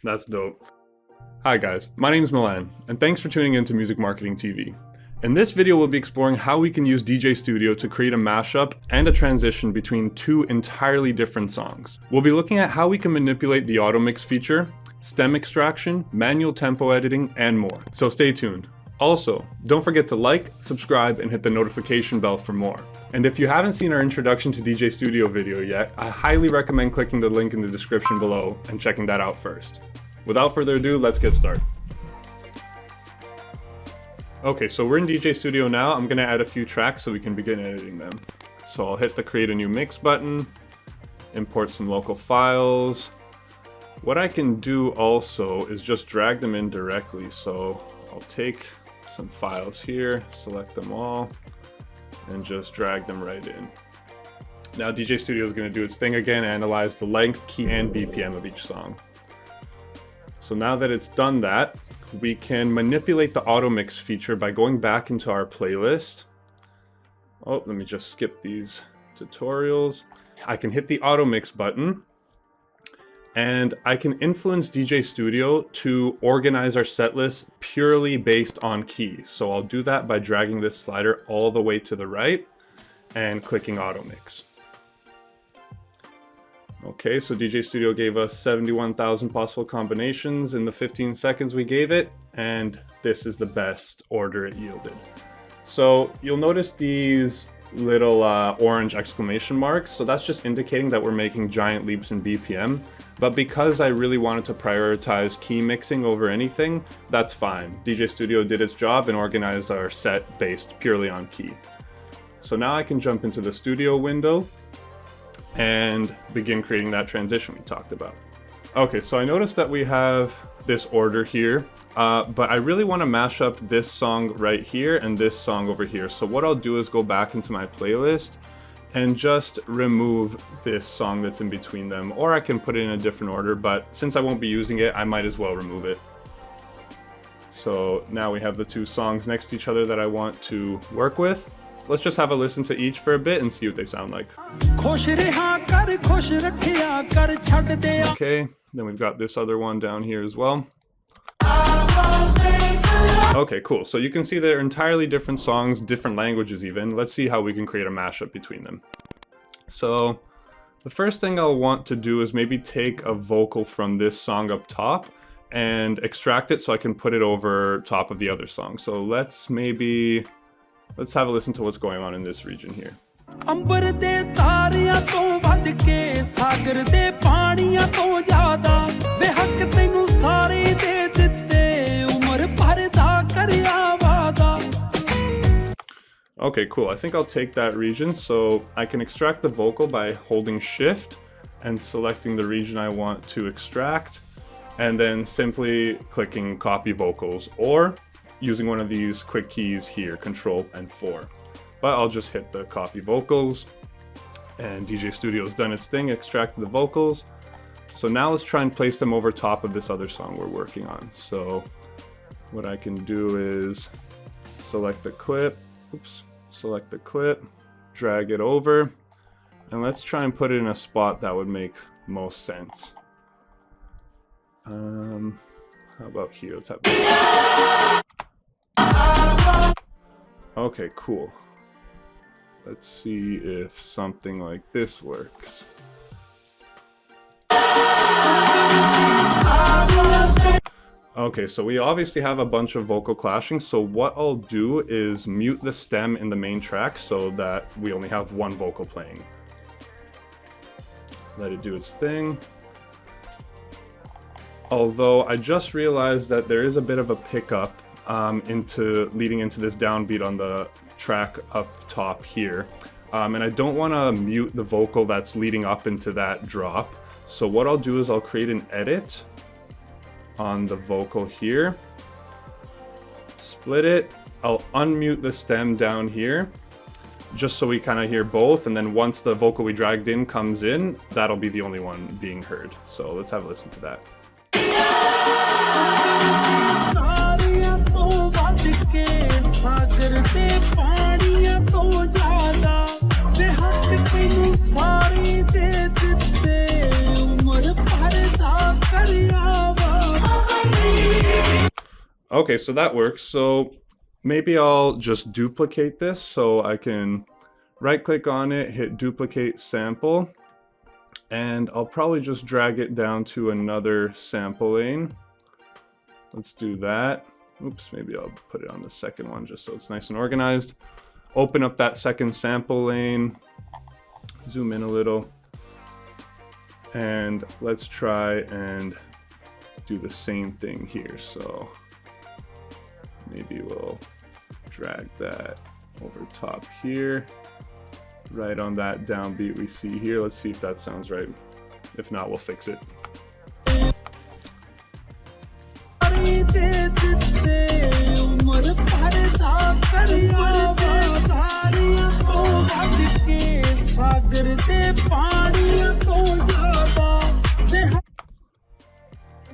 That's dope. Hi guys, my name is Milan, and thanks for tuning in to Music Marketing TV. In this video, we'll be exploring how we can use DJ.Studio to create a mashup and a transition between two entirely different songs. We'll be looking at how we can manipulate the Automix feature, stem extraction, manual tempo editing, and more. So stay tuned. Also, don't forget to like, subscribe, and hit the notification bell for more. And if you haven't seen our introduction to DJ.Studio video yet, I highly recommend clicking the link in the description below and checking that out first. Without further ado, let's get started. Okay, so we're in DJ.Studio now. I'm gonna add a few tracks so we can begin editing them. So I'll hit the create a new mix button, import some local files. What I can do also is just drag them in directly. So I'll take some files here, select them all, and just drag them right in. Now DJ.Studio is gonna do its thing again, analyze the length, key, and BPM of each song. So now that it's done that, we can manipulate the Automix feature by going back into our playlist. Oh, let me just skip these tutorials. I can hit the Automix button, and I can influence DJ.Studio to organize our set list purely based on key. So I'll do that by dragging this slider all the way to the right and clicking Automix. Okay, so DJ.Studio gave us 71,000 possible combinations in the 15 seconds we gave it, and this is the best order it yielded. So you'll notice these little orange exclamation marks, so that's just indicating that we're making giant leaps in BPM, but because I really wanted to prioritize key mixing over anything, that's fine. DJ.Studio did its job and organized our set based purely on key. So now I can jump into the studio window and begin creating that transition we talked about. Okay, so I noticed that we have this order here, but I really want to mash up this song right here and this song over here. So what I'll do is go back into my playlist and just remove this song that's in between them, or I can put it in a different order, but since I won't be using it, I might as well remove it. So now we have the two songs next to each other that I want to work with. Let's just have a listen to each for a bit and see what they sound like. Okay, then we've got this other one down here as well. Okay, cool. So you can see they're entirely different songs, different languages even. Let's see how we can create a mashup between them. So the first thing I'll want to do is maybe take a vocal from this song up top and extract it so I can put it over top of the other song. So let's have a listen to what's going on in this region here. Okay, cool. I think I'll take that region, so I can extract the vocal by holding Shift and selecting the region I want to extract, and then simply clicking copy vocals, or using one of these quick keys here, Control and 4. But I'll just hit the copy vocals, and DJ.Studio's done its thing, extracted the vocals. So now let's try and place them over top of this other song we're working on. So what I can do is select the clip, drag it over, and let's try and put it in a spot that would make most sense. How about here? Let's have Okay, cool. Let's see if something like this works. Okay, so we obviously have a bunch of vocal clashing, so what I'll do is mute the stem in the main track so that we only have one vocal playing. Let it do its thing. Although I just realized that there is a bit of a pickup leading into this downbeat on the track up top here. And I don't want to mute the vocal that's leading up into that drop. So what I'll do is I'll create an edit on the vocal here, split it, I'll unmute the stem down here, just so we kind of hear both, and then once the vocal we dragged in comes in, that'll be the only one being heard. So let's have a listen to that. Okay, so that works. So maybe I'll just duplicate this, so I can right click on it, hit duplicate sample, and I'll probably just drag it down to another sample lane. Let's do that. Oops, maybe I'll put it on the second one just so it's nice and organized. Open up that second sample lane, zoom in a little, and let's try and do the same thing here. So maybe we'll drag that over top here, right on that downbeat we see here. Let's see if that sounds right. If not, we'll fix it.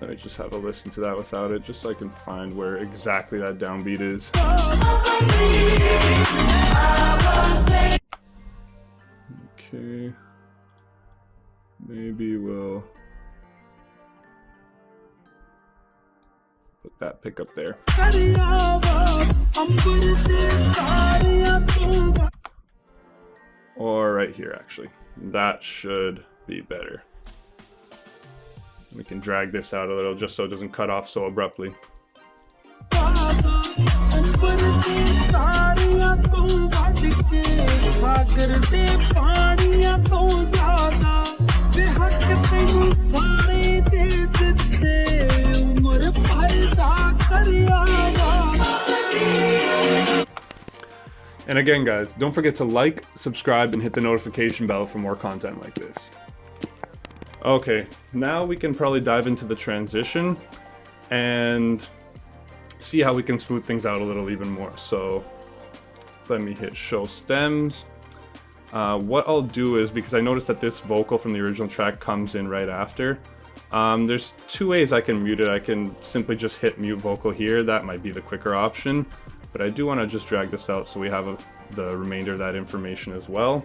Let me just have a listen to that without it, just so I can find where exactly that downbeat is. Okay. Maybe we'll put that pickup there. Or right here, actually. That should be better. We can drag this out a little just so it doesn't cut off so abruptly. And again, guys, don't forget to like, subscribe, and hit the notification bell for more content like this. Okay, now we can probably dive into the transition and see how we can smooth things out a little even more. So let me hit show stems. What I'll do is, because I noticed that this vocal from the original track comes in right after, there's two ways I can mute it. I can simply just hit mute vocal here. That might be the quicker option, but I do want to just drag this out so we have the remainder of that information as well.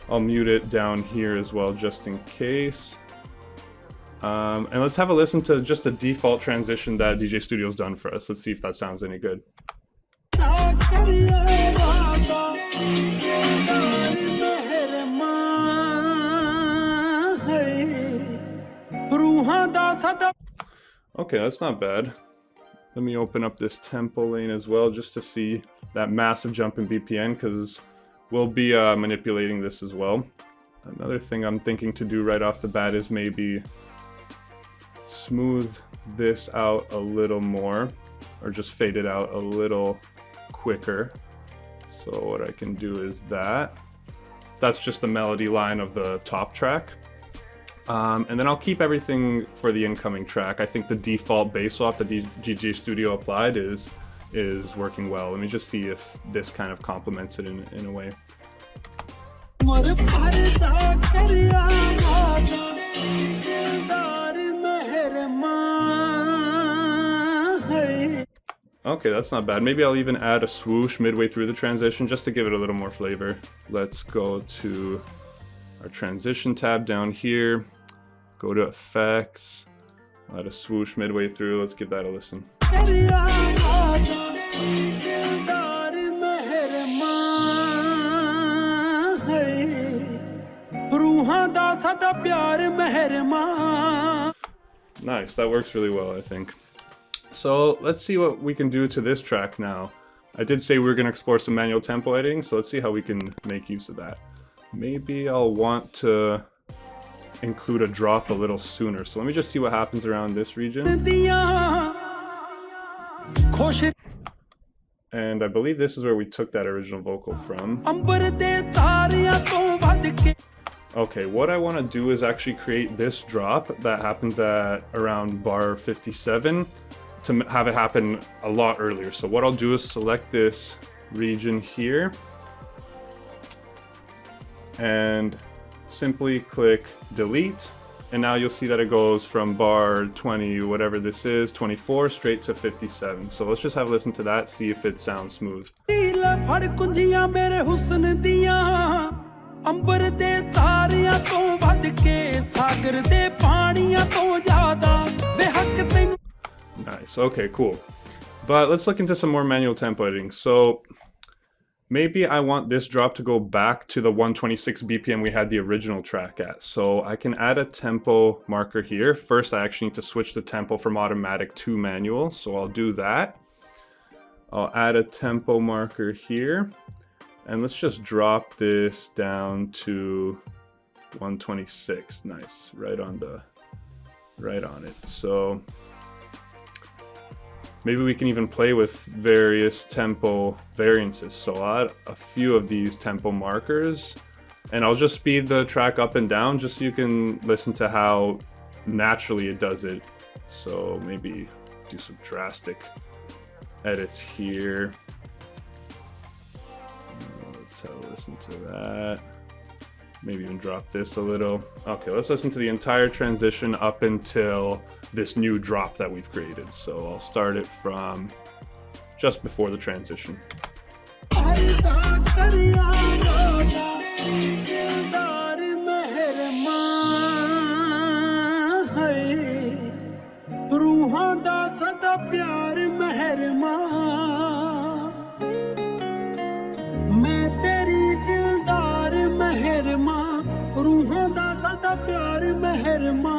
I'll mute it down here as well, just in case. And let's have a listen to just the default transition that DJ.Studio's done for us. Let's see if that sounds any good. Okay, that's not bad. Let me open up this tempo lane as well, just to see that massive jump in BPM, because we'll be manipulating this as well. Another thing I'm thinking to do right off the bat is maybe smooth this out a little more, or just fade it out a little quicker. So what I can do is that's just the melody line of the top track. And then I'll keep everything for the incoming track. I think the default bass swap that DJ.Studio applied is working well. Let me just see if this kind of complements it in a way. Okay, that's not bad. Maybe I'll even add a swoosh midway through the transition just to give it a little more flavor. Let's go to our transition tab down here. Go to effects, add a swoosh midway through. Let's give that a listen. Nice, that works really well, I think. So let's see what we can do to this track now. I did say we were going to explore some manual tempo editing, so let's see how we can make use of that. Maybe I'll want to include a drop a little sooner. So let me just see what happens around this region. And I believe this is where we took that original vocal from. Okay, what I want to do is actually create this drop that happens at around bar 57 to have it happen a lot earlier. So what I'll do is select this region here and simply click delete, and now you'll see that it goes from bar 20, whatever this is, 24, straight to 57. So let's just have a listen to that, see if it sounds smooth. Nice, okay, cool. But let's look into some more manual tempo editing. So maybe I want this drop to go back to the 126 BPM we had the original track at. So I can add a tempo marker here. First, I actually need to switch the tempo from automatic to manual. So I'll do that. I'll add a tempo marker here. And let's just drop this down to 126. Nice, right on it. So maybe we can even play with various tempo variances. So I'll add a few of these tempo markers, and I'll just speed the track up and down just so you can listen to how naturally it does it. So maybe do some drastic edits here. Let's have a listen to that. Maybe even drop this a little. Okay, let's listen to the entire transition up until this new drop that we've created. So I'll start it from just before the transition. रूहों दा साडा प्यार मेहरमा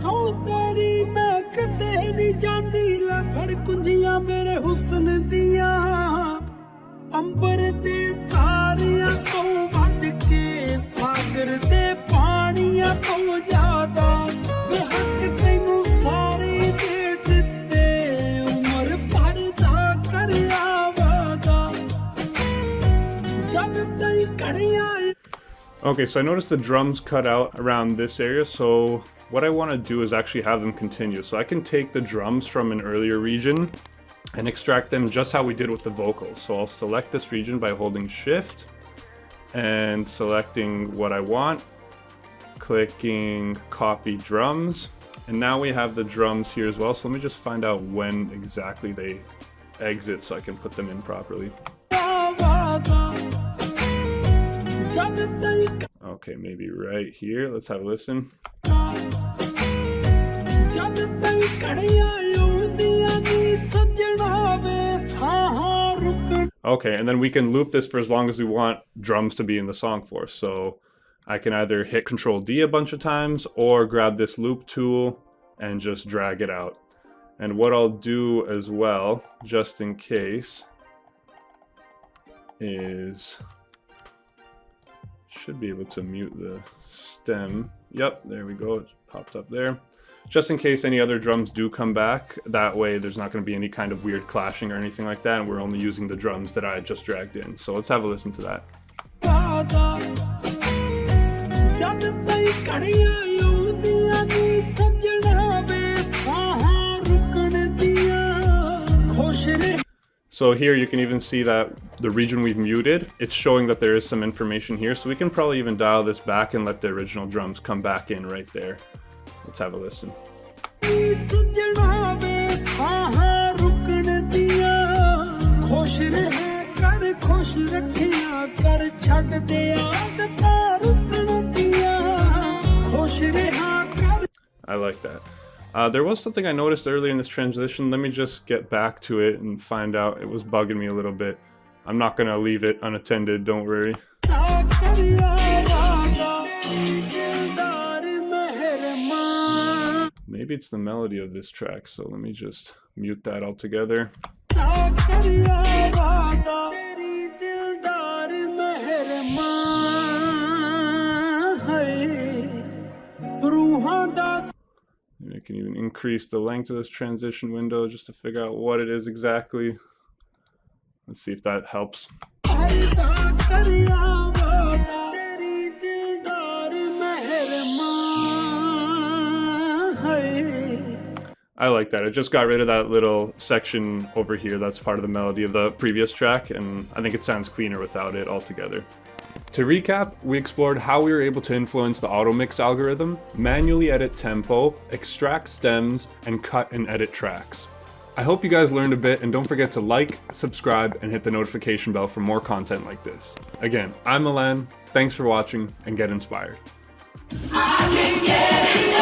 सौ तेरी मैं कदे नहीं जांदी ला फड़ कुंजियां मेरे हुस्न दियां अंबर दे तारियां तो वध के सागर दे पानियां तो ज्यादा वे हक तैनू सारे दे दित्ते उमर भर दा करया वादा जब तई घड़ियां. Okay, so I noticed the drums cut out around this area, so what I want to do is actually have them continue. So I can take the drums from an earlier region and extract them just how we did with the vocals. So I'll select this region by holding Shift and selecting what I want, clicking Copy Drums, and now we have the drums here as well. So let me just find out when exactly they exit so I can put them in properly. Okay, maybe right here. Let's have a listen. Okay, and then we can loop this for as long as we want drums to be in the song for. So I can either hit Control D a bunch of times or grab this loop tool and just drag it out. And what I'll do as well, just in case, is should be able to mute the stem. Yep, there we go. It popped up there. Just in case any other drums do come back, that way there's not going to be any kind of weird clashing or anything like that, and we're only using the drums that I just dragged in. So let's have a listen to that. So here you can even see that the region we've muted, it's showing that there is some information here. So we can probably even dial this back and let the original drums come back in right there. Let's have a listen. I like that. There was something I noticed earlier in this transition. Let me just get back to it and find out. It was bugging me a little bit. I'm not going to leave it unattended, don't worry. Maybe it's the melody of this track, so let me just mute that altogether. I can even increase the length of this transition window just to figure out what it is exactly. Let's see if that helps. I like that. It just got rid of that little section over here that's part of the melody of the previous track, and I think it sounds cleaner without it altogether. To recap, we explored how we were able to influence the Automix algorithm, manually edit tempo, extract stems, and cut and edit tracks. I hope you guys learned a bit, and don't forget to like, subscribe, and hit the notification bell for more content like this. Again, I'm Milan, thanks for watching, and get inspired. I can get it.